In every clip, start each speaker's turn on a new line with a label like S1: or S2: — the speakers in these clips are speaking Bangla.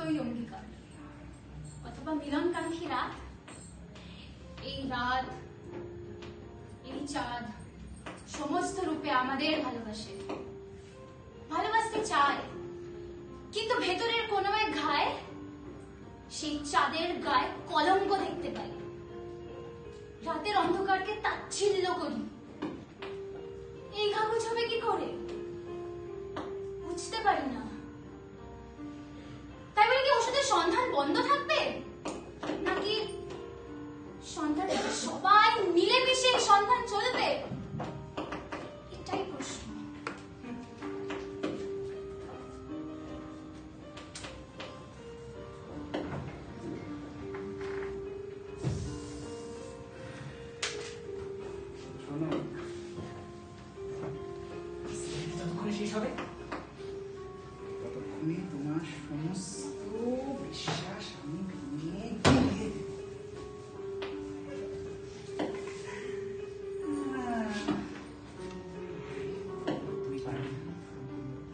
S1: যতই অঙ্গীকার অথবা মিলনকাঙ্ক্ষী রাত, এই রাত, এই চাঁদ সমস্ত রূপে আমাদের ভালোবাসে, ভালোবাসতে চায়, কিন্তু ভেতরের কোনো এক ঘায়ে সেই চাঁদের গায়ে কলঙ্ক দেখতে পাই। রাতের অন্ধকারকে তাচ্ছিল্য করি। এই কাগজ হবে কি করে বুঝতে পারি না। তাই বলে কি ওষুধের সন্ধান বন্ধ থাকবে, নাকি সন্ধান সবাই মিলেমিশে এই সন্ধান চলবে? এটাই প্রশ্ন।
S2: শেষ হবে ততক্ষণে তোমার সমস্ত বিশ্বাস আমি ভেঙে দিয়ে দেব। তুমি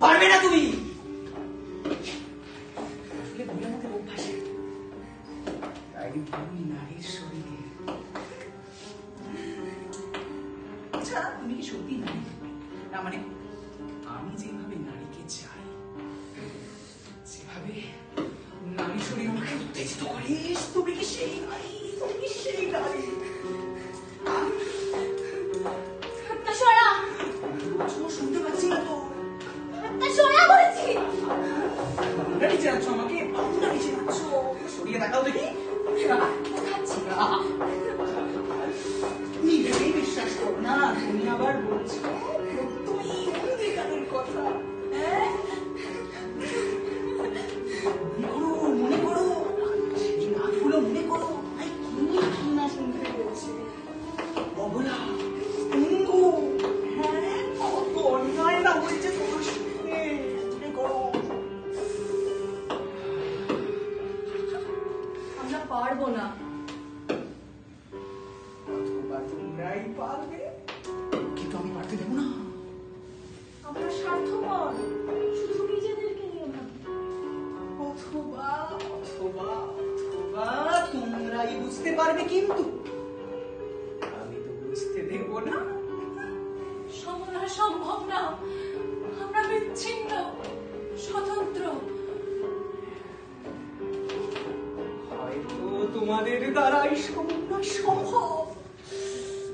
S2: পারবে না, তুমি আসলে ভুলের মধ্যে অভ্যাস, তাই তুমি নারীর শরীরে। আচ্ছা তুমি কি সত্যি নারী? না মানে আমি যেভাবে নারীকে চাই, যেভাবে নারী শরীর আমাকে উত্তেজিত করে, তুমি কি সেই নারী? তুমি কি সেই নারী? শুনতে পাচ্ছি না তো। নারী চেনাচ্ছ আমাকে? নারী চেনাচ্ছ? সরিয়ে দেখাও দেখি। তুমি ভেবেই বিশ্বাস করো না, তুমি আবার বলছো কথা। মনে করো সেই রাতগুলো মনে করো, কি না শুনতে পেয়েছে অবলা অঙ্গু। হ্যাঁ, কত অন্যায় না হয়েছে তোমার সঙ্গে। মনে করো
S3: আমরা পারবো না।
S2: অথবা তোমরাই পারবে, কিন্তু আমি পারতে দেবো না।
S3: আমরা স্বার্থপর, শুধু নিজেদেরকে নিয়ে ভাবি।
S2: অথবা অথবা অথবা তোমরাই বুঝতে পারবে, কিন্তু আমি তো বুঝতে দেব না।
S3: সম্ভব না, আমরা বিচ্ছিন্ন, স্বতন্ত্র।
S2: হয়তো তোমাদের দ্বারাই সম্ভব,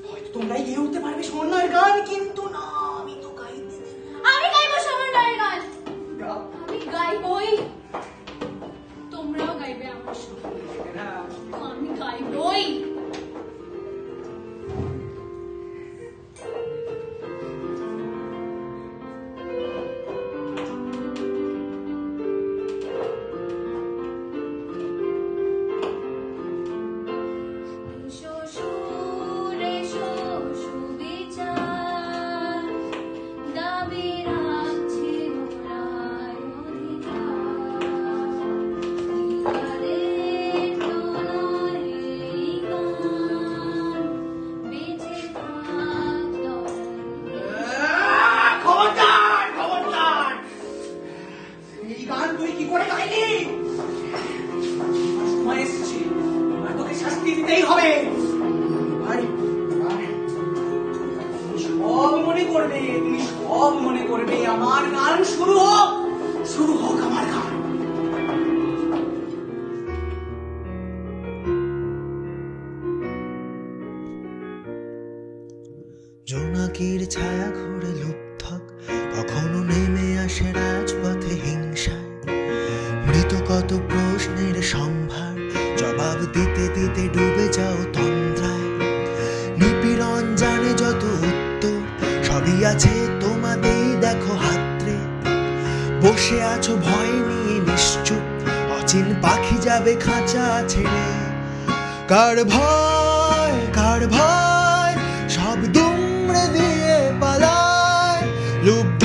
S2: হয়তো তোমরাই গেয়ে উঠতে পারবে সমন্বয়ের গান, কিন্তু না, আমি তো গাইতে দেব।
S1: আমি গাইবো সমন্বয়ের গান।
S2: গাও।
S1: আমি গাইবই, তোমরাও গাইবে আমার সঙ্গে। তো আমি গাইবই।
S2: আমার গান শুরু হোক, শুরু হোক আমার গান।
S4: জোনাকির ছায়া ঘুরে লুপ্থক, কখনো নেমে আসে রাজপথে হিংসায়। মৃত কত প্রশ্নের সম্ভার, জবাব দিতে দিতে ডুবে যাও তন্দ্রায়। নিপীড়ন জানে যত উত্তর, সবই আছে তোমাদেরই দেখো হাতরে। বসে আছো ভয় নিয়ে নিশ্চুপ, অচিন পাখি যাবে খাঁচা ছেড়ে। কার ভয়, কার ভয়, সব দুমড়ে দিয়ে পালায়। লুব্ধ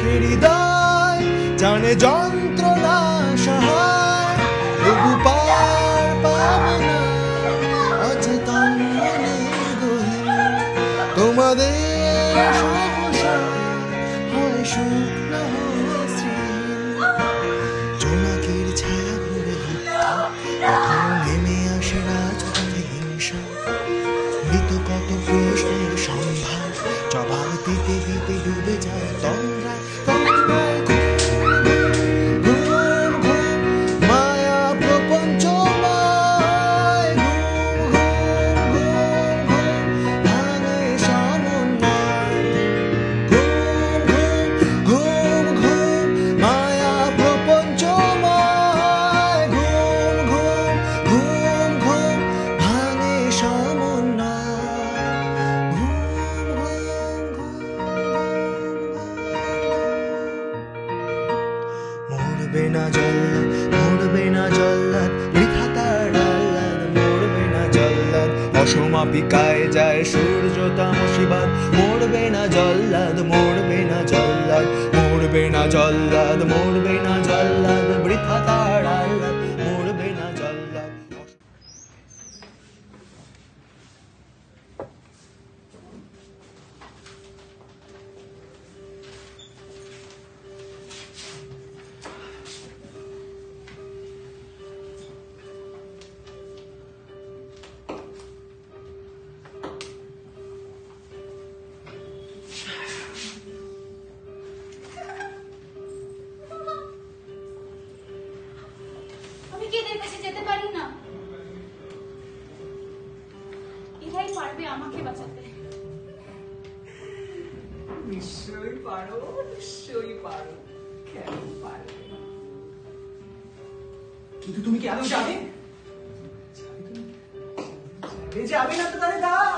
S4: হৃদয় জানে যন্ত্রণা সহায়, তবু পার পাবে না অচেতন মনের গহীন। তোমাদের হয় সুখ না হয় শ্রীহীন। জোনাকির কত প্রশ্নের সম্ভার, জবাব দিতে দিতে ডুবে যায় তন্দ্রায় তন্দ্রায়। ঘুম ঘুম মায়া প্রপঞ্চময়, ঘুম ঘুম ঘুম ঘুম ভাঙে সমন্বয়। ঘুম ঘুম ঘুম ঘুম মায়া প্রপঞ্চময়, ঘুম ঘুম ঘুম ঘুম ভাঙে সমন্বয়। ঘুম ঘুম ঘুম মরবে না জল্লাদ, মরবে না জল্লাদ, বৃথা তার আহ্লাদ, মরবে না জল্লাদ, অসমাপিকায় যায় সূর্য তামসীবাদ। মরবে না জল্লাদ, মরবে না জল্লাদ, মরবে না জল্লাদ, মরবে না জল্লাদ, বৃথা তার আহ্লাদ, মরবে না জল্লাদ।
S1: আমি কি এদের কাছে যেতে পারি না? এরাই পারবে আমাকে বাঁচাতে।
S2: নিশ্চয়ই পারো, নিশ্চয়ই পারো, কেন পারবে না? কিন্তু তুমি কি আদৌ যাবে? যাবে না তো তাহলে দাও।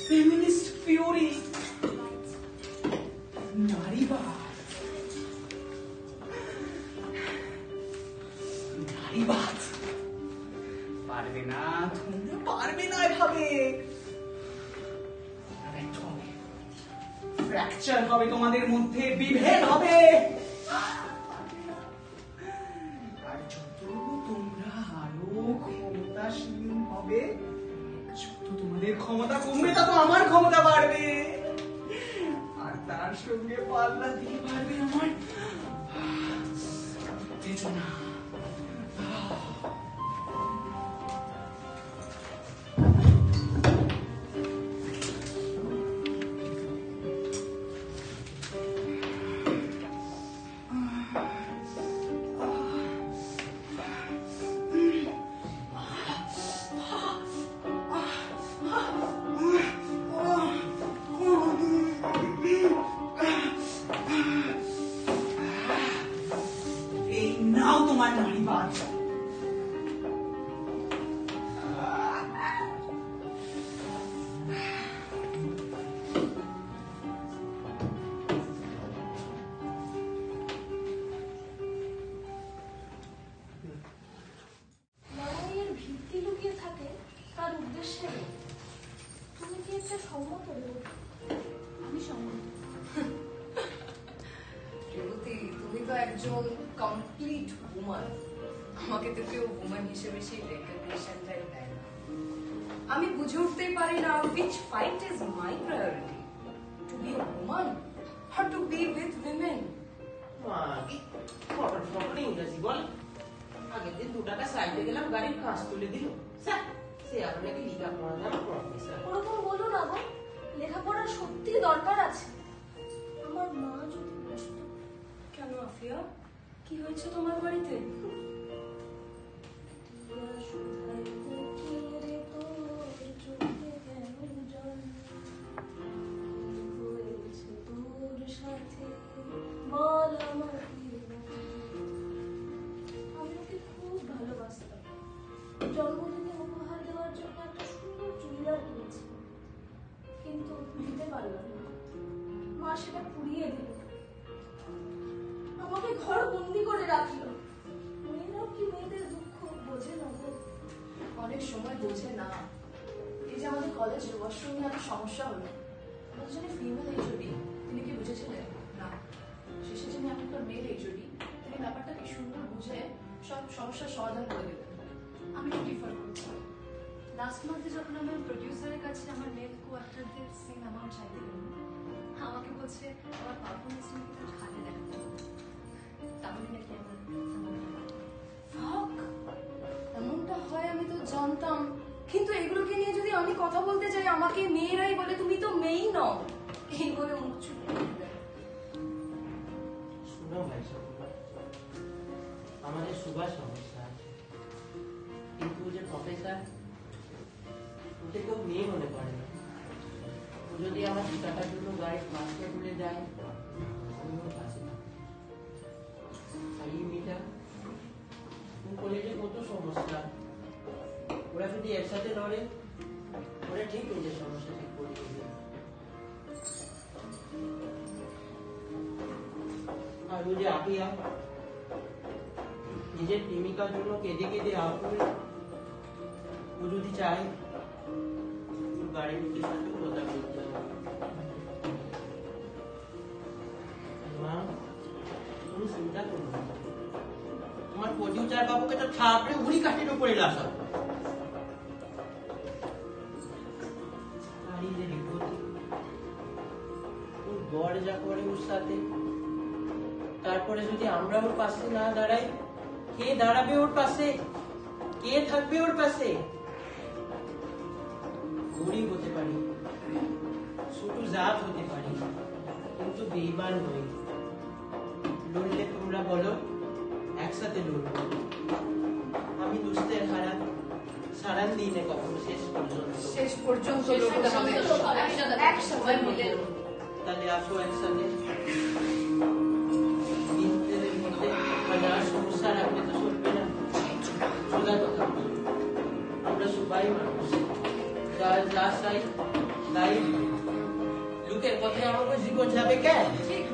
S2: ফেমিনিস্ট ফিউরি, নারীবাদ, নারীবাদ। পারবে না, তোমরা পারবে না এভাবে। ফ্র্যাকচার হবে তোমাদের মধ্যে, বিভেদ হবে। আর যত তোমরা আরো ক্ষমতাশীল হবে, যত তোমাদের ক্ষমতা কমবে তত আমার ক্ষমতা বাড়বে, আর তার সঙ্গে পাল্লা দিয়ে পারবে আমার উত্তেজনা। এই নাও তোমার নারীবাদ।
S3: লড়াইয়ের ভিত্তি লুকিয়ে থাকে তার উদ্দেশ্যে। তুমি কি একটা সম্মত দেব?
S1: আমি সম্মত।
S5: রেবতী, তুমি তো একজন কমপ্লিট উমান। আমাকে তো কেউ উমান হিসেবে সেই রেকগনিশনটাই দেয় না। আমি বুঝে উঠতেই পারি না which fight is my priority, to be a woman or to be with women.
S6: Photo ইংরেজি বল। আগের দিন 2 টাকা সাইডে গেলাম, গাড়ির কাজ তুলে দিল। স্যার, সে আপনাকে লেখাপড়া জানা প্রফেসর।
S3: ওরকম বলো না গো, লেখাপড়ার সত্যি দরকার আছে। আমার মা যদি বুঝতো।
S5: কেন আফিয়া, কি হয়েছে তোমার বাড়িতে?
S3: আমি ওকে খুব ভালোবাসতাম। জন্মদিনে উপহার দেওয়ার জন্য একটা সুন্দর চুড়িদার কিনেছিলাম, কিন্তু দিতে পারলাম না। মা সেটা পুড়িয়ে দিল, আমাকে ঘর বন্দি করে রাখলো। মেয়েরাও কি মেয়েদের দুঃখ বোঝে না গো?
S5: অনেক সময় বোঝে না। এই যে আমাদের কলেজে ওয়াশরুম নিয়ে একটা সমস্যা হলো, আমাদের জন্য ফিমেল এইচওডি, তিনি কি বুঝেছিলেন না? শেষে যিনি এখনকার মেল এইচওডি, তিনি ব্যাপারটাকে সুন্দর বুঝে সব সমস্যার সমাধান করে দেবেন। আমি তো ডিফার করছি। লাস্ট মান্থে যখন আমি প্রডিউসারের কাছে আমার মেল কোয়ার্টারদের সেম অ্যামাউন্ট চাইতে গেলাম, আমাকে বলছে আমার পারফরমেন্স নাকি তার হাতে দেখাতে হবে, তাহলে নাকি আমার
S3: ভাব আমাকে মেয়েরাই বলে, তুমি তো মেয়েই নও, এই বলে মুখ চুপ করে দেয়।
S6: শুনো ভাই, আমাদের সুভাষ সমস্যা আছে, কিন্তু যে প্রফেসর ওকে কেউ মেয়ে মনে করে না। ও যদি আমার টাকার জন্য গাড়ির পাশে তুলে যায়, আমি ওর পাশে আর এই মেয়েটা কলেজে কত সমস্যা, ওরা যদি একসাথে লড়ে ওরা ঠিক নিজের সমস্যা ঠিক করে দেবে। আর ও যে আপিয়া নিজের প্রেমিকার জন্য কেঁদে কেঁদে আকুল, ও যদি চায় গাড়ির লোকের সাথে কথা বলতে হবে। মা, তুমি চিন্তা করো না, তোমার প্রডিউসার বাবুকে তো ছাপড়ে উড়ি কাঠির উপরে লাগাও। আর এই যে রিপোর্টে ওর বর যা করে ওর সাথে, তারপরে যদি আমরা ওর পাশে না দাঁড়াই, কে দাঁড়াবে ওর পাশে? কে থাকবে ওর পাশে? গরিব হতে পারি, ছোট জাত হতে পারি, কিন্তু বেঈমান নই। লড়লে তোমরা বলো, একসাথে লড়বো। আমি দুস্থের হারান সারান দিনে কখনো শেষ পর্যন্ত লড়তে হবে।
S3: একসাথে মিলে
S6: তাহলে আসো একসাথে। দিনের মধ্যে হাজার সমস্যা রাখলে তো চলবে না। সোজা কথা, আমরা সবাই মানুষ, যার যা চাই তাই। লোকের কথায় আমাকে জীবন যাবে কেন?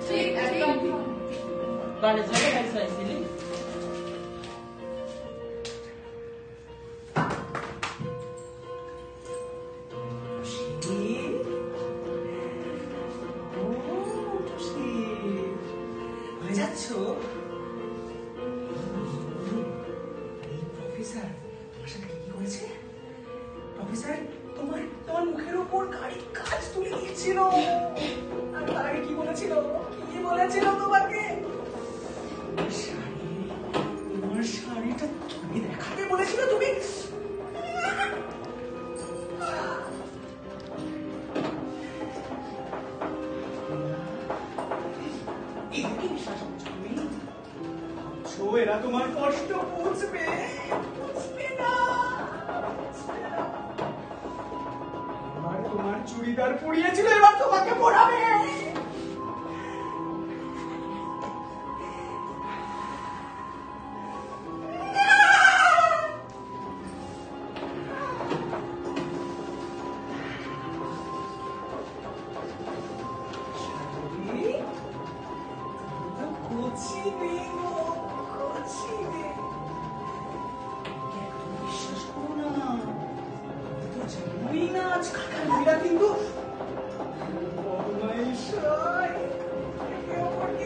S3: ঠিক একদম
S6: গানে যাবে কেন চাইছিলি?
S2: যাচ্ছ প্রফেসর তোমার সাথে কি করেছে? প্রফেসর তোমার মুখের উপর গাড়ির কাজ তুলে দিয়েছিল, আর তার আগে কি বলেছিল তোমাকে? তোমার শাড়িটা তুমি দেখাতে বলেছিল। তুমি এরা তোমার কষ্ট বুঝবে না। তোমার চুড়িদার পরিয়েছিল, এবার তোমাকে পরাবে।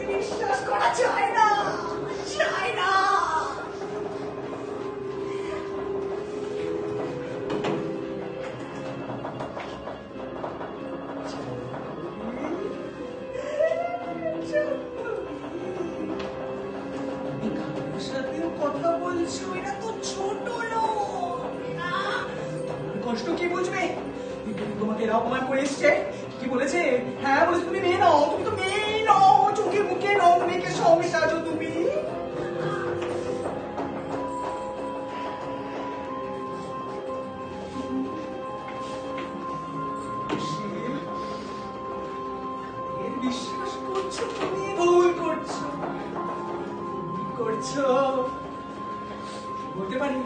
S2: বিশ্বাস করা যায় না। কথা বলছো, এরা তো ছোট লোক, কষ্ট কি বুঝবে? তোমাকে এরা অপমান করে এসছে, কি বলেছে? হ্যাঁ বলেছে তুমি মেয়ে নও, তুমি তো মেয়ে নও, চোখে মুখে রং মেখে সঙ্গে সাজো তুমি। বিশ্বাস করছো তুমি ভুল করছো। বলতে পারি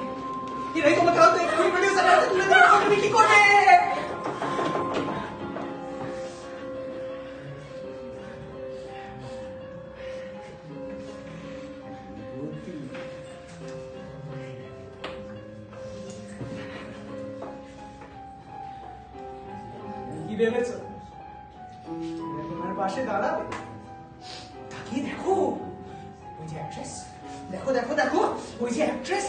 S2: এরাই তোমাকে হয়তো এক্ষুনি প্রডিউসারের হাতে তুলে দেবে, তুমি কি করবে? কি ভেবেছো তোমার পাশে দাঁড়াবে? তাকিয়ে দেখো, ওই যে অ্যাক্ট্রেস, দেখো ওই যে অ্যাক্ট্রেস,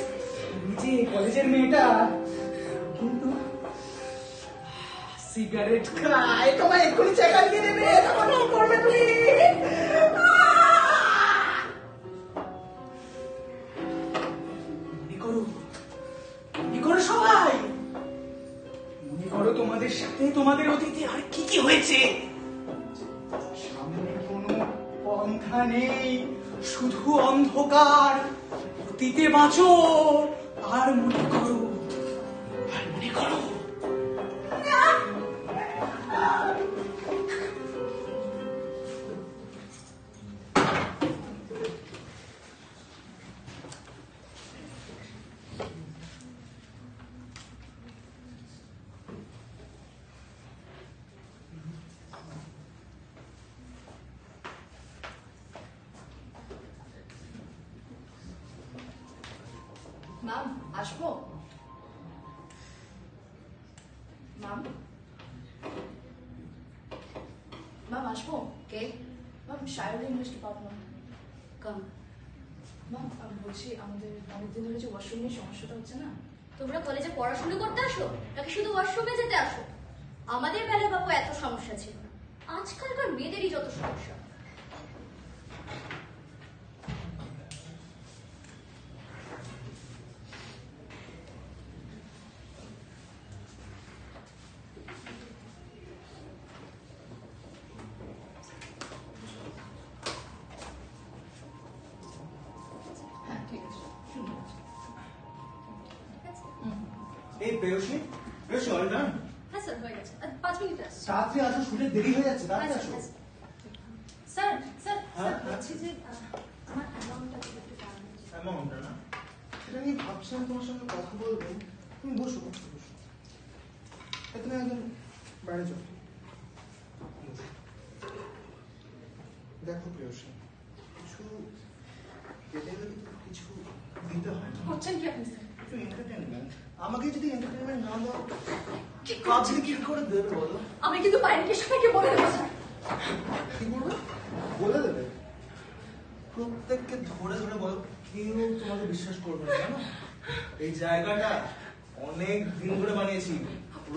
S2: ওই যে কলেজের মেয়েটা, কিন্তু সিগারেট খায়। তোমার এক্ষুনি চেকা দিয়ে দেবে, তখন কি করবে তুমি? মনে করো সবাই, মনে করো তোমাদের মেয়েদের সাথে তোমাদের অতীতে আর কি কি হয়েছে? সামনে কোনো পন্থা নেই, শুধু অন্ধকার। অতীতে বাঁচো আর মনে করো, আর মনে করো।
S5: ম্যাম আসবো? ম্যাম ম্যাম আসবো? কে? Ma'am Shayri English department. Come. Ma'am আমি বলছি আমাদের অনেকদিন ধরে যে ওয়াশরুম নিয়ে সমস্যাটা হচ্ছে না।
S3: তোমরা কলেজে পড়াশোনা করতে আসো নাকি শুধু ওয়াশরুমে যেতে আসো? আমাদের বেলায় বাবু এত সমস্যা ছিল না, আজকালকার মেয়েদেরই যত সমস্যা।
S5: হ্যাঁ ঠিক আছে, শুনুন।
S7: এই প্রেয়সী, প্রেয়সী অল ডান।
S3: হ্যাঁ স্যার, হয়ে গেছে। 5 মিনিট আসছে।
S7: তাড়াতাড়ি আসো, শুটে দেরি হয়ে যাচ্ছে, তাড়াতাড়ি আসো।
S3: স্যার স্যার
S7: হ্যাঁ,
S3: স্যার বলছি যে আমার অ্যামাউন্টটা একটু টাকা।
S7: অ্যামাউন্টটা না, সেটা নিয়ে ভাবছিলাম তোমার সঙ্গে কথা বলবো। তুমি বসো, বসো, বসো। তুমি একদম বাইরে যাও। বসো। দেখো প্রেয়সী, কিছু পেতে গেলে কিন্তু কিছু দিতে হয় না।
S5: হচ্ছেন কি আপনি স্যার?
S7: একটু এন্টারটেনমেন্ট। আমাকে যদি এন্টারটেনমেন্ট না দাও, কাজে কি করে দেবে বলো?
S5: আমি কিন্তু বাইরে গিয়ে সবাইকে বলে দেবো স্যার।
S7: কি করবে? বলে দেবে? প্রত্যেককে ধরে ধরে বলো, কেউ তোমাকে বিশ্বাস করবে না, জানো? এই জায়গাটা অনেক দিন ধরে বানিয়েছি।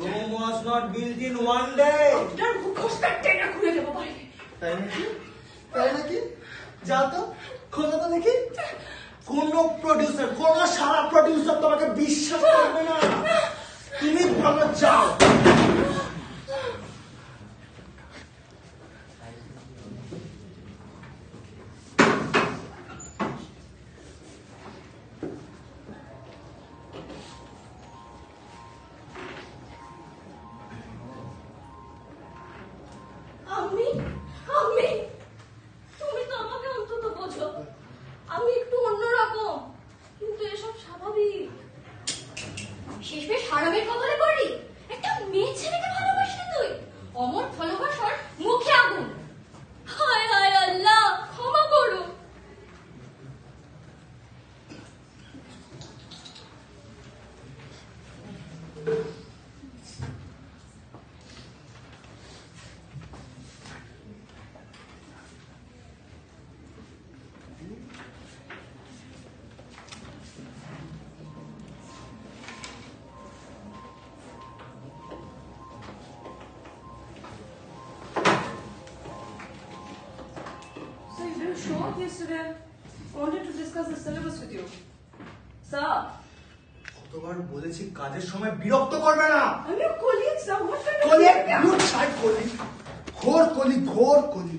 S7: Rome was not built in one day.
S5: আপনার মুখোশটা টেনে খুলে দেবো বাইরে।
S7: তাই নাকি? তাই নাকি? যাও তো, খোলো তো দেখি। কোন প্রডিউসার, কোন সারা প্রডিউসার তোমাকে বিশ্বাস করবে না। তুমি ভালো যাও।
S3: আমি আমি তুমি তো আমাকে অন্তত বোঝো, আমি একটু অন্যরকম, কিন্তু এসব স্বাভাবিক। শেষমেশ হারামের কবলে পড়লি, একটা মেয়ে ছেলেকে ভালোবাসলি তুই, অমর ভালোবাসার মুখে আগুন। হায় হায় আল্লাহ, ক্ষমা করো।
S5: So you didn't show up yesterday. I wanted to discuss the syllabus with you. Sir,
S7: কতবার বলেছি কাজের সময় বিরক্ত করবে না।
S5: I'm your colleague, sir. What kind of
S7: কলি,
S5: behavior?
S7: গুড সাইড কলি, ঘোর কলি, ঘোর কলি।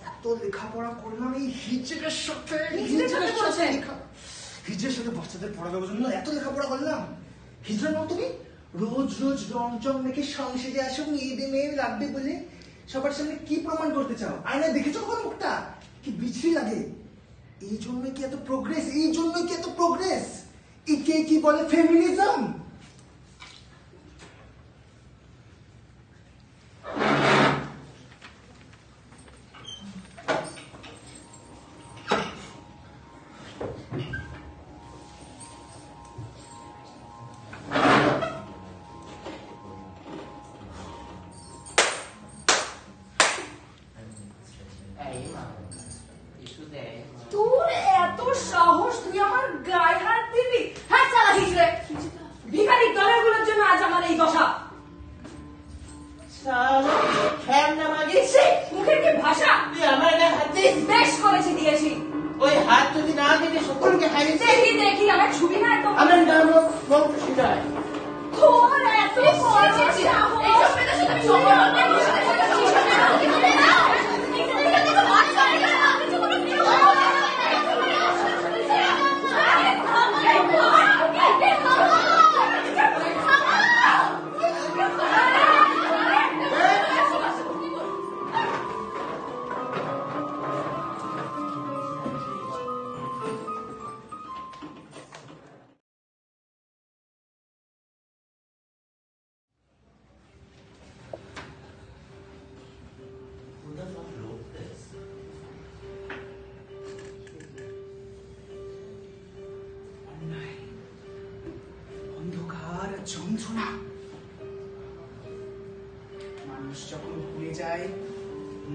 S7: এত লেখাপড়া করলাম এই হিজের সাথে,
S5: হিজড়ের সাথে পড়েছে?
S7: হিজের সাথে বাচ্চাদের পড়াবার জন্য এত লেখাপড়া করলাম। হিজড়ার নাম তুমি রোজ রোজ রং চং মেখে সংসদে আসো, মেয়েদের মেয়ে লাগবে বলে সবার সামনে কি প্রমাণ করতে চাও? আয়নায় দেখেছো কখন মুখটা? কি বিচ্ছিরি লাগে। এই জন্য কি এত প্রোগ্রেস, এই জন্য কি এত প্রোগ্রেস। একে কি বলে ফেমিনিজম।
S5: তোর এত সাহস, তুই আমার গায়ে হাত দিবি? হ্যাঁ চালা হিজড়ে, ভিখারি দলেরগুলোর জন্য আজ আমার এই দশা। মুখের কি ভাষা?
S6: তুই আমার গায়ে হাত দিস?
S5: বেশ করেছি, দিয়েছি।
S6: ওই হাত যদি না দিতে সকলকে হারিয়েছে।
S5: দেখি দেখি আমার ছবি না তো।
S6: আমার নাম বংশীধর।
S5: তোর এত বড় সাহস!
S2: যন্ত্রণা। মানুষ যখন ভুলে যায়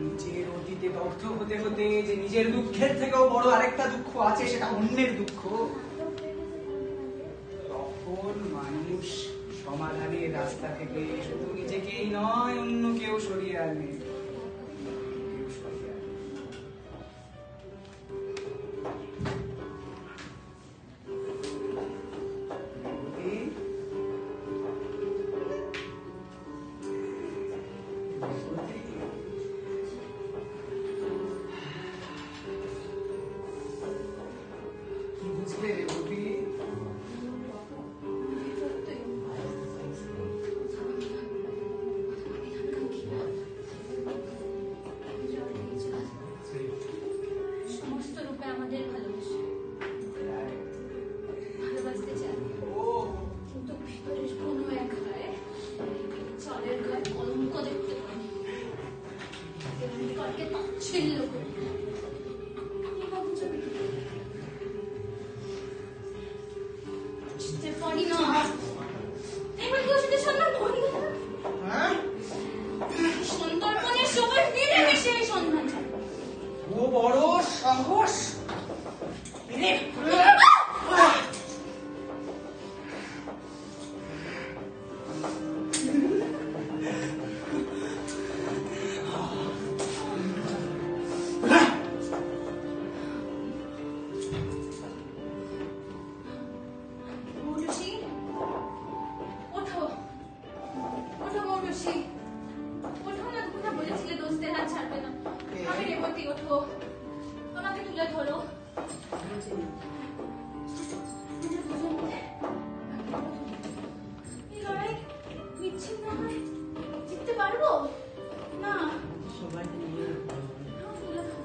S2: নিজের অতীতে দগ্ধ হতে হতে যে নিজের দুঃখের থেকেও বড় আরেকটা দুঃখ আছে, সেটা অন্যের দুঃখ, তখন মানুষ সমাধানের রাস্তা থেকে শুধু নিজেকেই নয় অন্য কেউ সরিয়ে আনে। কি বুঝলে রে বুদ্ধি?
S1: সমস্ত রূপে আমাদের ভালোবাসে, ভালোবাসতে চায়, কিন্তু ভিতরের কোনো এক গায়ে চালের গায়ে কলঙ্ক দেখতে পাই, কালকে তাচ্ছিল্য করে বুঝতে পারি না। এবার কেউ যদি সন্ধান করি না, সন্তর্পণের সবাই মিলেমিশে এই সন্ধান চায়।
S2: ও বড় সাহস!
S1: মৌরুষি, ওঠো ওঠো মৌরুষি, ওঠো না। তুমি না বলেছিলে দোস্তের হাত ছাড়বে না। আমি রেবতী, ওঠো, আমাকে তুলে ধরো। এই লড়াই বিচ্ছিন্ন হয় জিততে পারবো না।
S6: সবাইকে নিয়ে
S1: তুলে ধরো।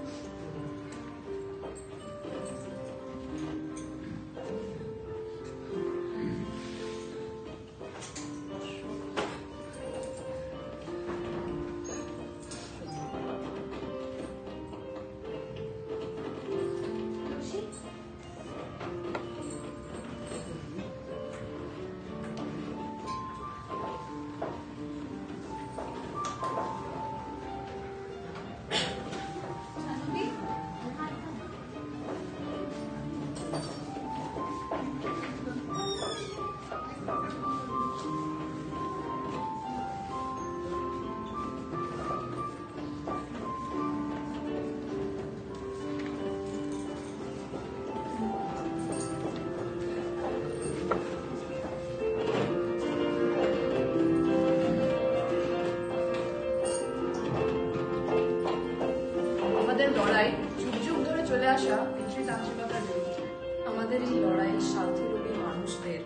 S5: আমাদের লড়াই যুগ যুগ ধরে চলে আসা পিতৃতান্ত্রিকতার বিরুদ্ধে। আমাদের এই লড়াই স্বার্থলোভী মানুষদের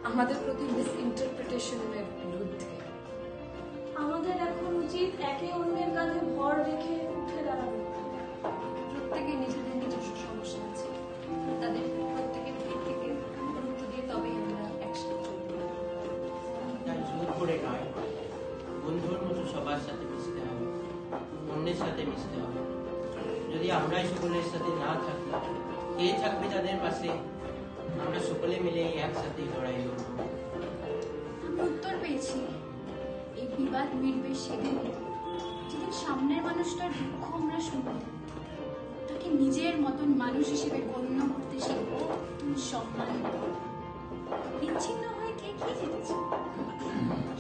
S5: আমাদের প্রতি মিসইন্টারপ্রিটেশনের বিরুদ্ধে।
S3: আমাদের এখন উচিত একে অন্যের কাঁধে ভর রেখে উঠে দাঁড়ানো।
S1: প্রত্যেকের নিজেদের নিজস্ব সমস্যা আছে, তাদের প্রত্যেকের দিক থেকে গুরুত্ব দিয়ে তবেই আমরা একসাথে চলতে পারি।
S6: তাই জোর করে নয়, বন্ধুর মতো সবার সাথে মিশতে হবে, অন্যের সাথে মিশতে হবে। যদি আমরাই সকলের সাথে না থাকি, কে থাকবে তাদের পাশে? আমরা সকলে মিলে একসাথে লড়াই করব।
S1: আমি উত্তর পেয়েছি, এই বিবাদ মিটবে সেদিন যেদিন সামনের মানুষটার দুঃখ আমরা শুনবো, তাকে নিজের মতন মানুষ হিসেবে গণ্য করতে শিখবো, সম্মান দেবো। বিচ্ছিন্ন হয়ে কে কি জিতেছে?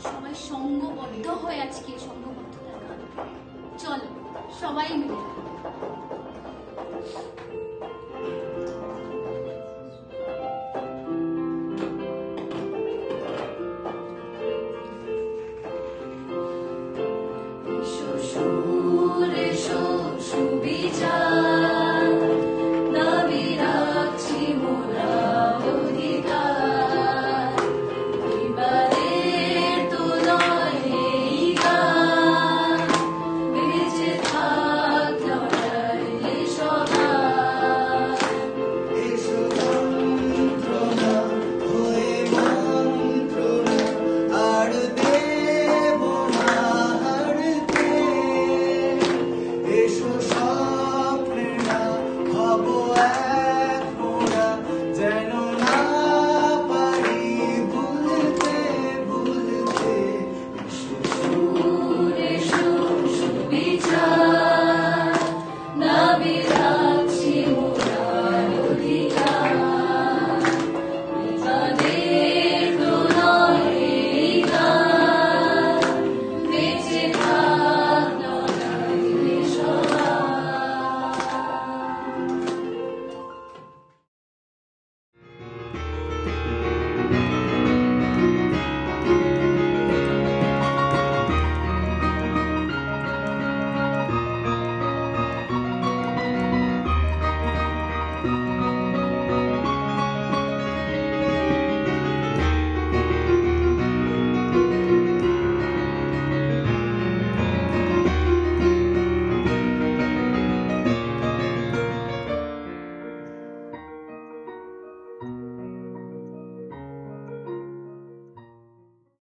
S1: সবাই সঙ্গবদ্ধ হয়ে আজকে সঙ্গবদ্ধতার গান। চল সবাই মিলে